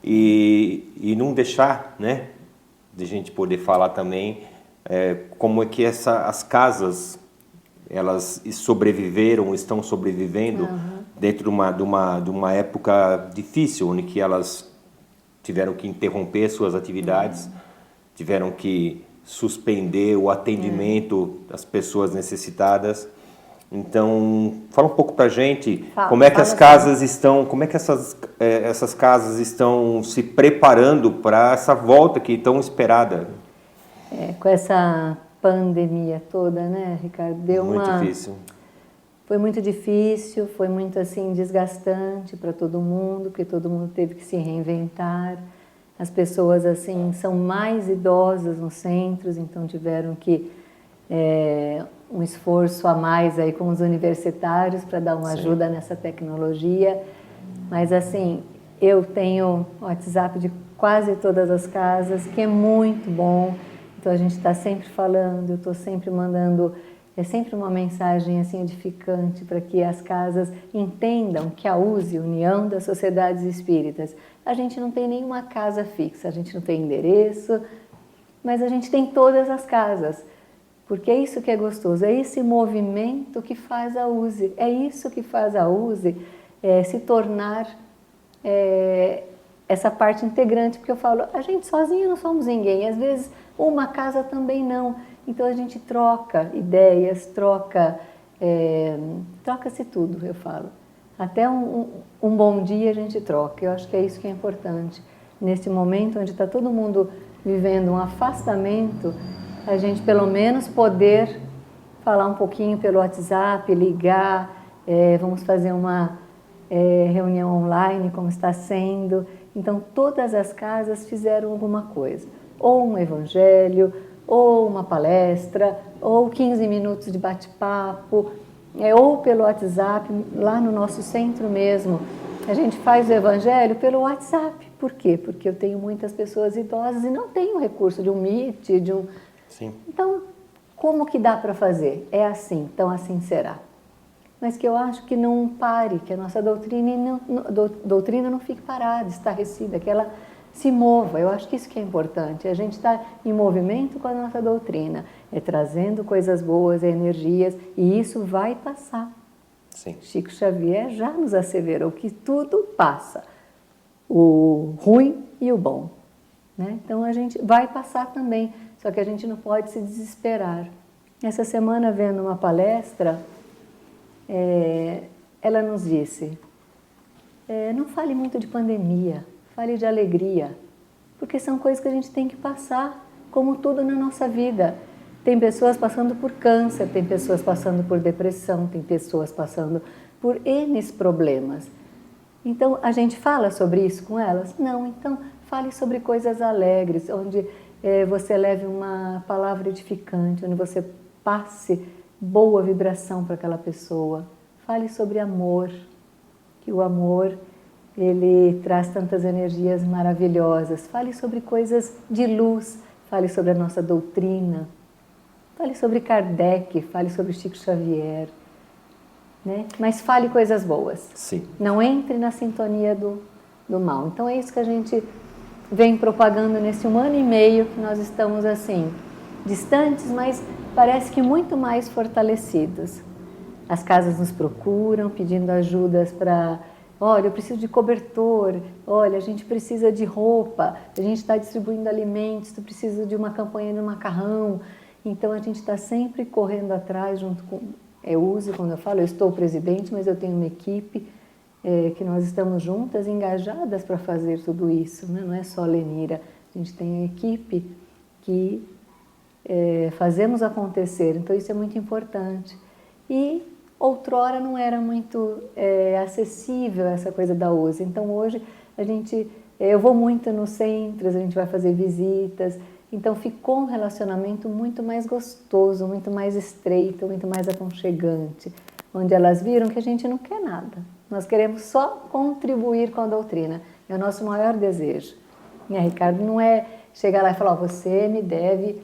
e não deixar, né, de a gente poder falar também como é que as casas, elas sobreviveram, estão sobrevivendo dentro de uma época difícil, onde que elas tiveram que interromper suas atividades, tiveram que suspender o atendimento das pessoas necessitadas. Então, fala um pouco pra gente como é que as casas estão, como é que essas casas estão se preparando para essa volta que tão esperada. Com essa pandemia toda, né, Ricardo? Difícil. Foi muito difícil, foi muito assim desgastante para todo mundo, porque todo mundo teve que se reinventar. As pessoas assim são mais idosas nos centros, então tiveram que um esforço a mais aí com os universitários para dar uma ajuda nessa tecnologia. Mas assim, eu tenho WhatsApp de quase todas as casas, que é muito bom. Então a gente está sempre falando, eu estou sempre mandando, sempre uma mensagem assim edificante para que as casas entendam que a USE, União das Sociedades Espíritas, a gente não tem nenhuma casa fixa, a gente não tem endereço, mas a gente tem todas as casas. Porque é isso que é gostoso, é esse movimento que faz a USE, é isso que faz a USE se tornar essa parte integrante, porque eu falo, a gente sozinha não somos ninguém, às vezes uma casa também não, então a gente troca ideias, troca-se tudo, eu falo. Até um bom dia a gente troca, eu acho que é isso que é importante. Nesse momento onde está todo mundo vivendo um afastamento, a gente pelo menos poder falar um pouquinho pelo WhatsApp, ligar, vamos fazer uma reunião online, como está sendo. Então, todas as casas fizeram alguma coisa, ou um evangelho, ou uma palestra, ou 15 minutos de bate-papo, ou pelo WhatsApp, lá no nosso centro mesmo. A gente faz o evangelho pelo WhatsApp. Por quê? Porque eu tenho muitas pessoas idosas e não tenho recurso de um Meet, Sim. Então, como que dá para fazer? É assim, então assim será. Mas que eu acho que não pare, que a nossa doutrina não fique parada, estarrecida, que ela se mova. Eu acho que isso que é importante, a gente está em movimento com a nossa doutrina, trazendo coisas boas, energias, e isso vai passar. Sim. Chico Xavier já nos asseverou que tudo passa, o ruim e o bom. Né? Então a gente vai passar também, só que a gente não pode se desesperar. Essa semana, vendo uma palestra, ela nos disse, não fale muito de pandemia, fale de alegria, porque são coisas que a gente tem que passar, como tudo na nossa vida. Tem pessoas passando por câncer, tem pessoas passando por depressão, tem pessoas passando por N problemas. Então, a gente fala sobre isso com elas? Não, então fale sobre coisas alegres, onde você leve uma palavra edificante, onde você passe boa vibração para aquela pessoa. Fale sobre amor, que o amor, ele traz tantas energias maravilhosas. Fale sobre coisas de luz, fale sobre a nossa doutrina, fale sobre Kardec, fale sobre Chico Xavier, né? Mas fale coisas boas. Sim. Não entre na sintonia do mal. Então é isso que a gente vem propagando nesse 1 ano e meio que nós estamos assim, distantes, mas parece que muito mais fortalecidos. As casas nos procuram pedindo ajudas para, olha, eu preciso de cobertor, olha, a gente precisa de roupa, a gente está distribuindo alimentos, tu precisa de uma campanha no macarrão. Então a gente está sempre correndo atrás junto com USE, quando eu falo, eu estou presidente, mas eu tenho uma equipe que nós estamos juntas, engajadas para fazer tudo isso, né? Não é só a Lenira, a gente tem a equipe que fazemos acontecer, então isso é muito importante. E outrora não era muito acessível essa coisa da USE, então hoje eu vou muito nos centros, a gente vai fazer visitas, então ficou um relacionamento muito mais gostoso, muito mais estreito, muito mais aconchegante, onde elas viram que a gente não quer nada. Nós queremos só contribuir com a doutrina. É o nosso maior desejo. Né, Ricardo? Não é chegar lá e falar, você me deve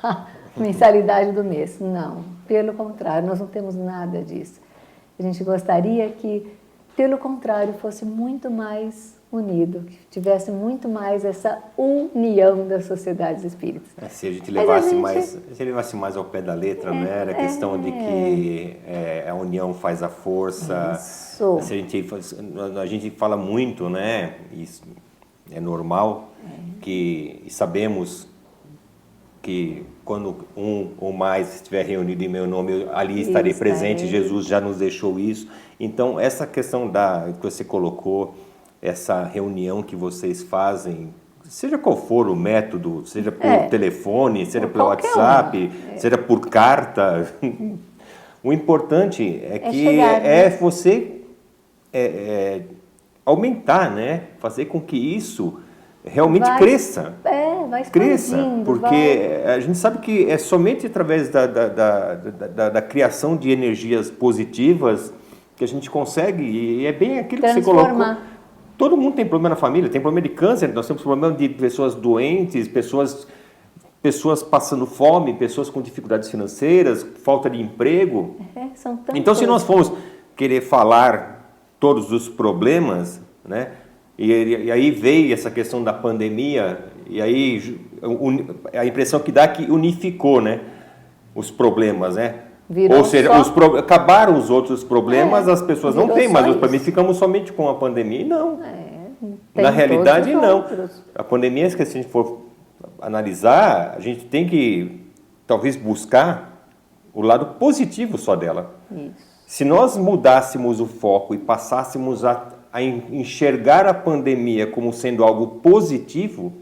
a mensalidade do mês. Não, pelo contrário, nós não temos nada disso. A gente gostaria que, pelo contrário, fosse muito mais unido, que tivesse muito mais essa união das sociedades espíritas. Se a gente levasse mais ao pé da letra, né? Era a questão de que a união faz a força. Isso. A gente fala muito, né? Isso é normal, que sabemos que quando um ou mais estiver reunido em meu nome, ali estarei presente. Jesus já nos deixou isso. Então, essa questão que você colocou, essa reunião que vocês fazem, seja qual for o método, seja por telefone, seja pelo WhatsApp, seja por carta, o importante é que você aumentar, né? Fazer com que isso realmente cresça. Vai cresça, porque a gente sabe que é somente através da criação de energias positivas que a gente consegue, e é bem aquilo que você colocou. Todo mundo tem problema na família, tem problema de câncer, nós temos problema de pessoas doentes, pessoas passando fome, pessoas com dificuldades financeiras, falta de emprego. Então, se nós formos querer falar todos os problemas, né? E aí veio essa questão da pandemia, e aí a impressão que dá é que unificou, né, os problemas, né? Ou seja, acabaram os outros problemas, as pessoas não têm mais os problemas, ficamos somente com a pandemia. E não. Na realidade, não. A pandemia, se a gente for analisar, a gente tem que talvez buscar o lado positivo só dela. Isso. Se nós mudássemos o foco e passássemos a enxergar a pandemia como sendo algo positivo,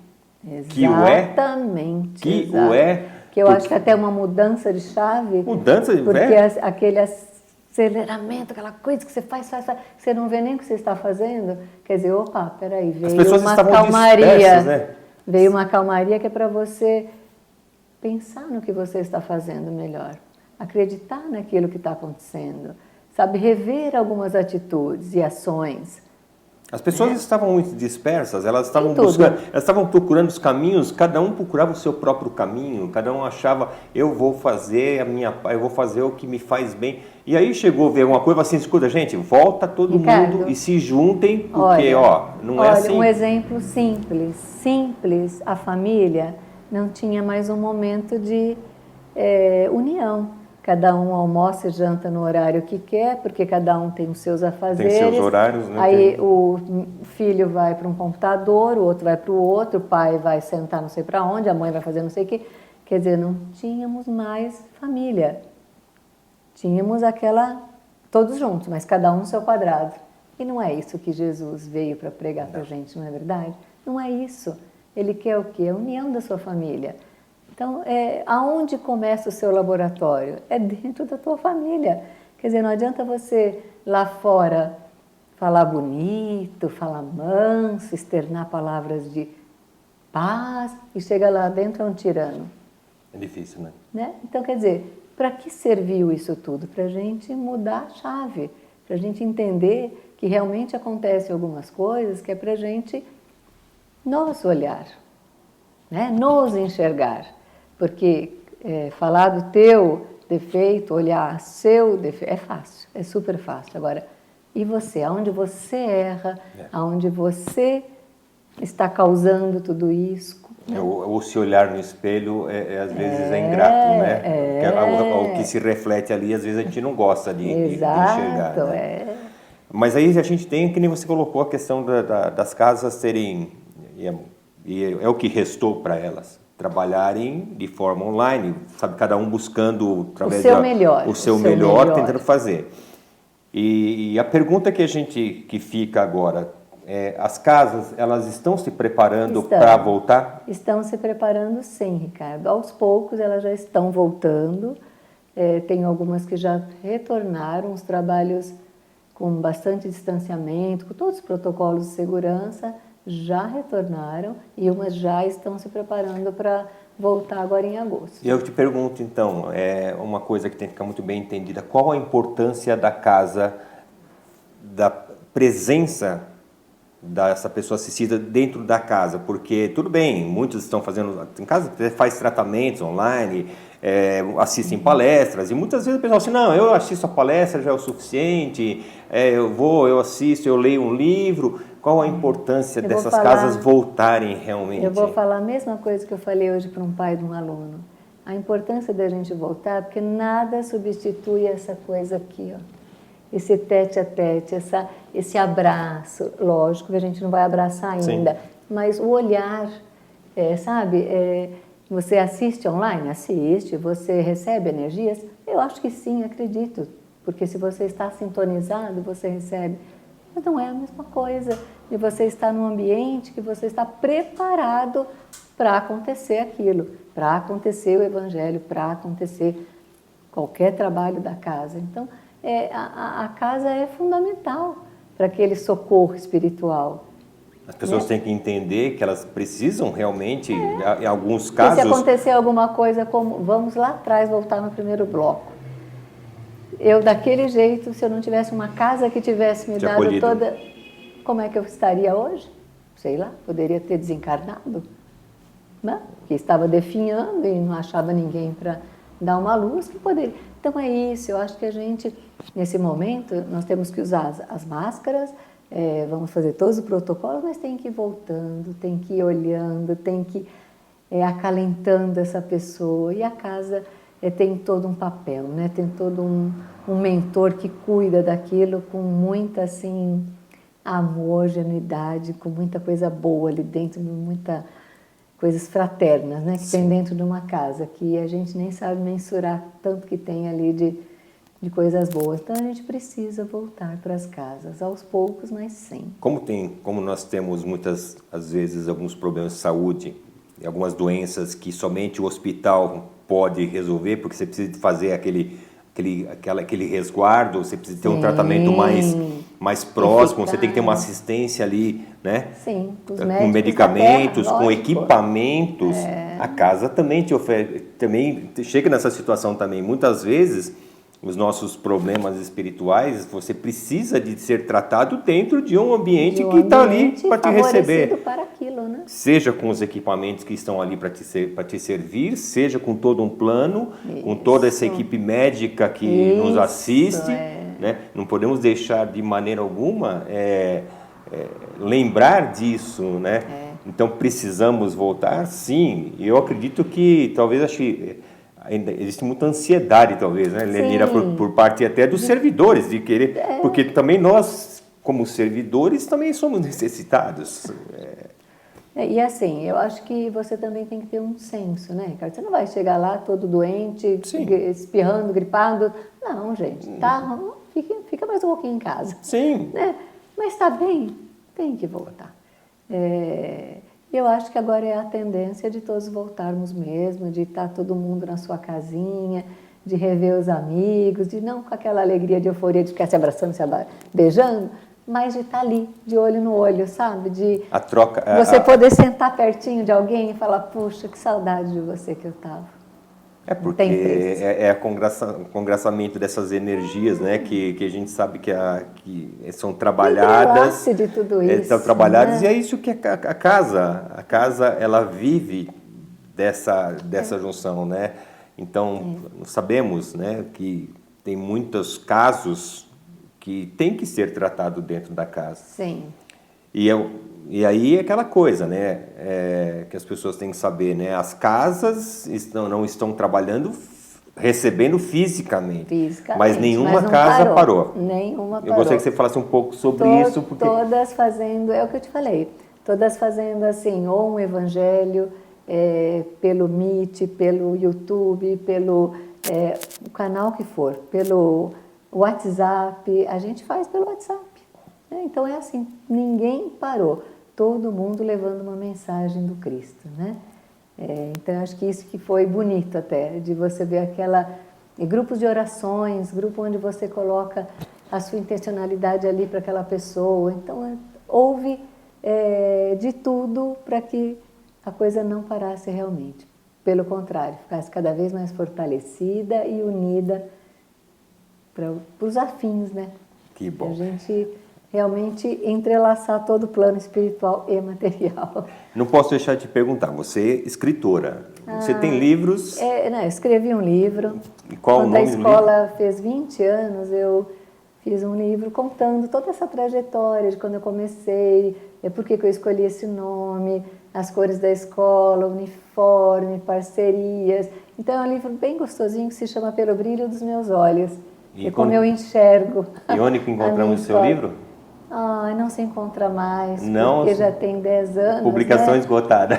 que o é, que eu acho que até uma mudança de chave, porque aquele aceleramento, aquela coisa que você faz, você não vê nem o que você está fazendo, quer dizer, opa, peraí, veio uma calmaria, né? Veio uma calmaria que é para você pensar no que você está fazendo melhor, acreditar naquilo que está acontecendo, sabe, rever algumas atitudes e ações. As pessoas estavam muito dispersas, elas estavam buscando, elas estavam procurando os caminhos, cada um procurava o seu próprio caminho, cada um achava, eu vou fazer o que me faz bem. E aí chegou a ver uma coisa assim, escuta, gente, volta todo mundo e se juntem, porque, não é assim. Um exemplo simples, a família não tinha mais um momento de união. Cada um almoça e janta no horário que quer, porque cada um tem os seus afazeres. Tem seus horários, né? Aí o filho vai para um computador, o outro vai para o outro, o pai vai sentar não sei para onde, a mãe vai fazer não sei o quê. Quer dizer, não tínhamos mais família. Tínhamos todos juntos, mas cada um no seu quadrado. E não é isso que Jesus veio para pregar para a gente, não é verdade? Não é isso. Ele quer o quê? A união da sua família. Então, aonde começa o seu laboratório? É dentro da tua família. Quer dizer, não adianta você lá fora falar bonito, falar manso, externar palavras de paz e chega lá dentro é um tirano. É difícil, né? Então, quer dizer, para que serviu isso tudo? Para a gente mudar a chave, para a gente entender que realmente acontecem algumas coisas que é para a gente nos olhar, né? Nos enxergar. Porque falar do teu defeito, olhar seu defeito, é fácil, é super fácil. Agora, e você? Aonde você erra? Aonde você está causando tudo isso? Ou se olhar no espelho, às vezes é ingrato, né? O que se reflete ali, às vezes a gente não gosta de enxergar. Né? Mas aí a gente tem, que nem você colocou, a questão das casas serem, e é o que restou para elas, trabalharem de forma online, sabe, cada um buscando através o seu melhor, tentando fazer. E a pergunta que fica agora, as casas, elas estão se preparando para voltar? Estão se preparando sim, Ricardo. Aos poucos elas já estão voltando, tem algumas que já retornaram, os trabalhos com bastante distanciamento, com todos os protocolos de segurança, já retornaram e umas já estão se preparando para voltar agora em agosto. E eu te pergunto, então, é uma coisa que tem que ficar muito bem entendida, qual a importância da casa, da presença dessa pessoa assistida dentro da casa, porque tudo bem, muitos estão fazendo, em casa faz tratamentos online, assistem palestras, e muitas vezes o pessoal assim, não, eu assisto a palestra, já é o suficiente, eu assisto, eu leio um livro. Qual a importância dessas casas voltarem realmente? Eu vou falar a mesma coisa que eu falei hoje para um pai de um aluno. A importância da gente voltar, porque nada substitui essa coisa aqui, ó. Esse tete-a-tete, esse abraço. Lógico que a gente não vai abraçar ainda, sim, mas o olhar, sabe? Você assiste online? Assiste. Você recebe energias? Eu acho que sim, acredito. Porque se você está sintonizado, você recebe. Mas não é a mesma coisa de você estar num ambiente que você está preparado para acontecer aquilo, para acontecer o evangelho, para acontecer qualquer trabalho da casa. Então, a casa é fundamental para aquele socorro espiritual. As pessoas têm que entender que elas precisam realmente, em alguns casos... Se acontecer alguma coisa como, vamos lá atrás, voltar no primeiro bloco. Eu, daquele jeito, se eu não tivesse uma casa que tivesse me dado acolhido toda... Como é que eu estaria hoje? Sei lá, poderia ter desencarnado, né? Que estava definhando e não achava ninguém para dar uma luz, que poderia... Então é isso, eu acho que a gente, nesse momento, nós temos que usar as máscaras, vamos fazer todos os protocolos, mas tem que ir voltando, tem que ir olhando, tem que ir acalentando essa pessoa. E a casa tem todo um papel, né? Tem todo um mentor que cuida daquilo com muita, assim, amor, genuidade, com muita coisa boa ali dentro, muita... coisas fraternas, né, que sim, tem dentro de uma casa, que a gente nem sabe mensurar tanto que tem ali de coisas boas. Então a gente precisa voltar para as casas, aos poucos, mas sim. Como nós temos muitas, às vezes, alguns problemas de saúde, algumas doenças que somente o hospital pode resolver, porque você precisa fazer aquele resguardo, você precisa ter um tratamento mais próximo, você tem que ter uma assistência ali, né? Sim, com medicamentos, com equipamentos. A casa também te oferece, também chega nessa situação também. Muitas vezes, os nossos problemas espirituais, você precisa de ser tratado dentro de um ambiente que está ali para te receber. Para aquilo, né? Seja com os equipamentos que estão ali para te servir, seja com todo um plano, com toda essa equipe médica que nos assiste. Né? Não podemos deixar de maneira alguma lembrar disso, né? Então precisamos voltar, sim. E eu acredito que ainda existe muita ansiedade, talvez, né, Lenira, por parte até dos servidores, de querer, porque também nós, como servidores, também somos necessitados. E assim, eu acho que você também tem que ter um senso, né, Ricardo? Você não vai chegar lá todo doente, sim, espirrando, gripado. Não, gente, tá, fica mais um pouquinho em casa. Sim. Né? Mas está bem, tem que voltar. Eu acho que agora é a tendência de todos voltarmos mesmo, de estar todo mundo na sua casinha, de rever os amigos, de não com aquela alegria de euforia de ficar se abraçando, se beijando, mas de estar ali, de olho no olho, sabe? De você poder sentar pertinho de alguém e falar, puxa, que saudade de você que eu estava. Porque o congraçamento dessas energias, né, que a gente sabe que são trabalhadas. De tudo isso, são trabalhadas, né? E é isso que a casa ela vive dessa junção, né? Então, sabemos, né, que tem muitos casos que tem que ser tratado dentro da casa. Sim. E aí é aquela coisa, né, que as pessoas têm que saber, né, as casas não estão trabalhando, recebendo fisicamente, mas nenhuma casa parou. Nenhuma parou. Eu gostaria que você falasse um pouco sobre isso. Porque... Todas fazendo, é o que eu te falei, todas fazendo assim, ou um evangelho pelo Meet, pelo YouTube, pelo o canal que for, pelo WhatsApp, a gente faz pelo WhatsApp. Então é assim, ninguém parou, todo mundo levando uma mensagem do Cristo, né? Então eu acho que isso que foi bonito até, de você ver grupos de orações, grupo onde você coloca a sua intencionalidade ali para aquela pessoa. Então houve de tudo para que a coisa não parasse realmente. Pelo contrário, ficasse cada vez mais fortalecida e unida para os afins, né? Que bom. A gente realmente entrelaçar todo o plano espiritual e material. Não posso deixar de te perguntar, você é escritora, você tem livros? Eu escrevi um livro. E qual o nome do livro? Quando a escola fez 20 anos, eu fiz um livro contando toda essa trajetória de quando eu comecei, por que eu escolhi esse nome, as cores da escola, uniforme, parcerias. Então é um livro bem gostosinho que se chama Pelo Brilho dos Meus Olhos. E como eu enxergo. E onde que encontramos o seu livro? Não se encontra mais, não, porque já tem 10 anos. Publicação esgotada.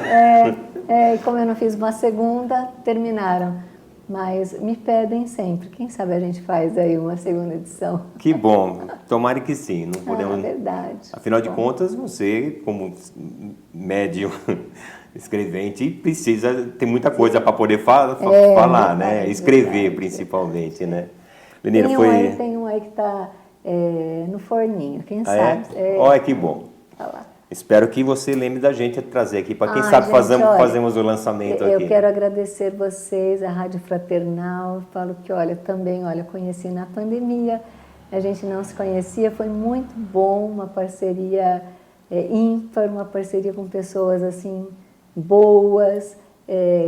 E como eu não fiz uma segunda, terminaram. Mas me pedem sempre. Quem sabe a gente faz aí uma segunda edição. Que bom. Tomara que sim. Não podemos... É verdade. Afinal de contas, você, como médium escrevente, precisa ter muita coisa para poder falar, né? Escrever, principalmente, né? Lenira, Tem um aí que está no forninho, quem sabe? Olha que bom. Tá lá. Espero que você lembre da gente a trazer aqui, para quem sabe gente, fazemos o lançamento aqui. Eu quero agradecer vocês, a Rádio Fraternal. Falo que, também, conheci na pandemia. A gente não se conhecia, foi muito bom, uma parceria ímpar, uma parceria com pessoas assim boas,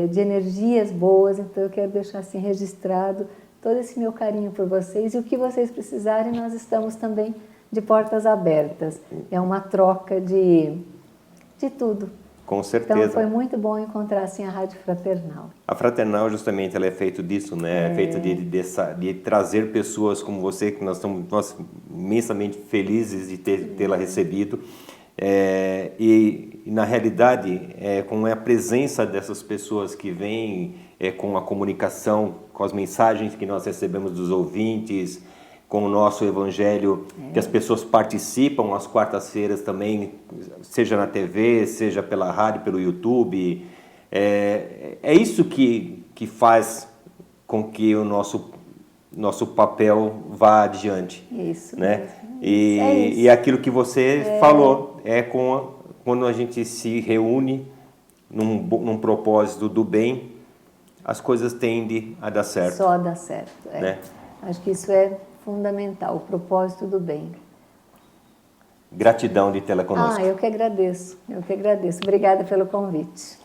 de energias boas. Então eu quero deixar assim registrado todo esse meu carinho por vocês, e o que vocês precisarem, nós estamos também de portas abertas. É uma troca de tudo. Com certeza. Então foi muito bom encontrar assim a Rádio Fraternal. A Fraternal, justamente, ela é feita disso, né? É feita de trazer pessoas como você, que nós estamos imensamente felizes de tê-la recebido. E na realidade, com a presença dessas pessoas que vêm com a comunicação, com as mensagens que nós recebemos dos ouvintes, com o nosso evangelho, que as pessoas participam às quartas-feiras também, seja na TV, seja pela rádio, pelo YouTube. É isso que faz com que o nosso papel vá adiante. Isso, né? E aquilo que você falou, quando a gente se reúne num propósito do bem, as coisas tendem a dar certo. Só dá certo. Né? Acho que isso é fundamental, o propósito do bem. Gratidão de tê-la conosco. Eu que agradeço. Obrigada pelo convite.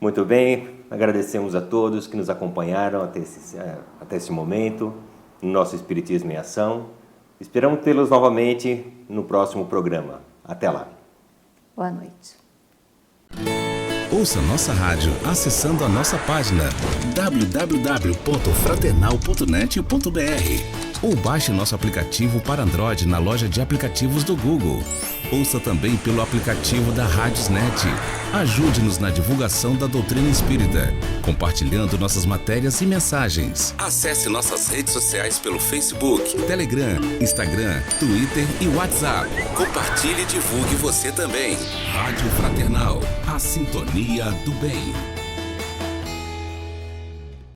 Muito bem, agradecemos a todos que nos acompanharam até esse momento, no nosso Espiritismo em Ação. Esperamos tê-los novamente no próximo programa. Até lá. Boa noite. Ouça nossa rádio acessando a nossa página www.fraternal.net.br ou baixe nosso aplicativo para Android na loja de aplicativos do Google. Ouça também pelo aplicativo da Radiosnet. Ajude-nos na divulgação da doutrina espírita, compartilhando nossas matérias e mensagens. Acesse nossas redes sociais pelo Facebook, Telegram, Instagram, Twitter e WhatsApp. Compartilhe e divulgue você também. Rádio Fraternal, a sintonia do bem.